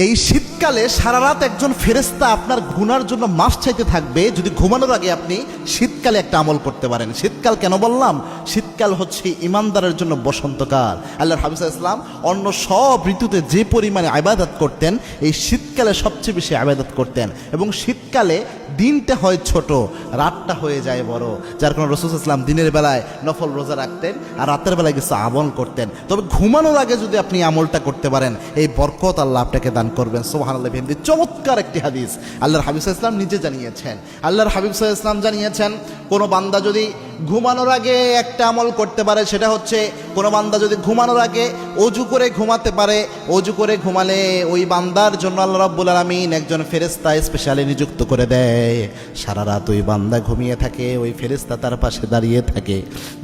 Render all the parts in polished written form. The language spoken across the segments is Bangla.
এই শীতকালে সারা রাত একজন ফেরেশতা আপনার গুনার জন্য মাস চাইতে থাকবে যদি ঘুমানোর আগে আপনি শীতকালে একটা আমল করতে পারেন। শীতকাল কেন বললাম? শীতকাল হচ্ছে ইমানদারের জন্য বসন্তকাল। আল্লাহর হাবিব সাল্লাল্লাহু আলাইহি ওয়াসাল্লাম অন্য সব ঋতুতে যে পরিমাণে ইবাদত করতেন এই শীতকালে সবচেয়ে বেশি ইবাদত করতেন, এবং শীতকালে দিনটা হয় ছোট, রাতটা হয়ে যায় বড়, যার কারণে রাসূল সাল্লাল্লাহু আলাইহি ওয়াসাল্লাম দিনের বেলায় নফল রোজা রাখতেন আর রাতের বেলায় কিছু আমল করতেন। তবে ঘুমানোর আগে যদি আপনি আমলটা করতে পারেন এই বরকত আল্লাহ আপনাকে দান করবেন। সুবহানাল্লাহ। চমৎকার একটি হাদিস আল্লাহর হাবিব সাল্লাল্লাহু আলাইহি ওয়াসাল্লাম নিজে জানিয়েছেন। আল্লাহর হাবিব সাল্লাল্লাহু আলাইহি ওয়াসাল্লাম জানিয়েছেন কোনো বান্দা যদি ঘুমানোর আগে একটা আমল করতে পারে, সেটা হচ্ছে কোনো বান্দা যদি ঘুমানোর আগে অজু করে ঘুমাতে পারে, অজু করে ঘুমালে ওই বান্দার জন্য আল্লাহ রাব্বুল আলামিন একজন ফেরেশতা স্পেশালি নিযুক্ত করে দেয়। সারা রাত ওই বান্দা ঘুমিয়ে থাকে, ওই ফেরেশতা তার পাশে দাঁড়িয়ে থাকে।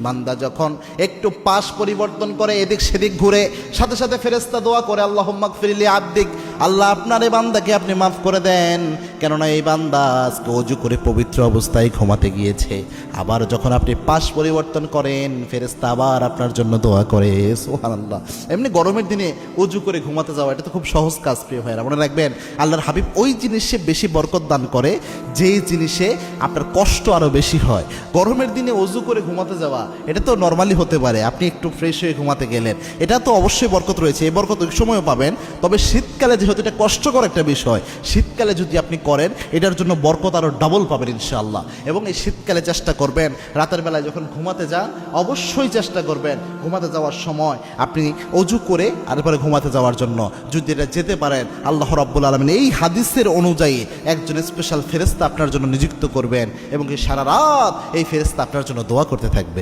বান্দা যখন একটু পাশ পরিবর্তন করে এদিক সেদিক ঘুরে, সাথে সাথে ফেরেশতা দোয়া করে আল্লাহুম্মা গফিরলি আবদিক, আল্লাহ আপনার এই বান্দাকে আপনি মাফ করে দেন, কেননা এই বান্দা আজকে অজু করে পবিত্র অবস্থায় ঘুমাতে গিয়েছে। আবার যখন আপনি পাশ পরিবর্তন করেন ফেরেশতা আবার আপনার জন্য দোয়া করে। সুবহানাল্লাহ। এমনি গরমের দিনে অজু করে ঘুমাতে যাওয়া এটা তো খুব সহজ কাজ প্রিয় ভাইরা। মনে রাখবেন আল্লাহর হাবিব ওই জিনিসে বেশি বরকত দান করে যেই জিনিসে আপনার কষ্ট আরও বেশি হয়। গরমের দিনে অজু করে ঘুমাতে যাওয়া এটা তো নর্মালি হতে পারে, আপনি একটু ফ্রেশ হয়ে ঘুমাতে গেলেন, এটা তো অবশ্যই বরকত রয়েছে, এই বরকত ওই সময়ও পাবেন। তবে শীতকালে যেহেতু এটা কষ্টকর একটা বিষয়, শীতকালে যদি আপনি করেন এটার জন্য বরকত আরও ডাবল পাবেন ইনশাআল্লাহ। এবং এই শীতকালে চেষ্টা করবেন রাতের বেলায় যখন ঘুমাতে যান অবশ্যই চেষ্টা করবেন ঘুমাতে যাওয়ার সময় আপনি অজু করে তারপরে ঘুমাতে যাওয়ার জন্য। যদি এটা যেতে পারেন আল্লাহ রাব্বুল আলামিন এই হাদিসের অনুযায়ী একজন স্পেশাল ফেরেশতা আপনার জন্য নিযুক্ত করবেন, এবং সারা রাত এই ফেরেশতা আপনার জন্য দোয়া করতে থাকবে।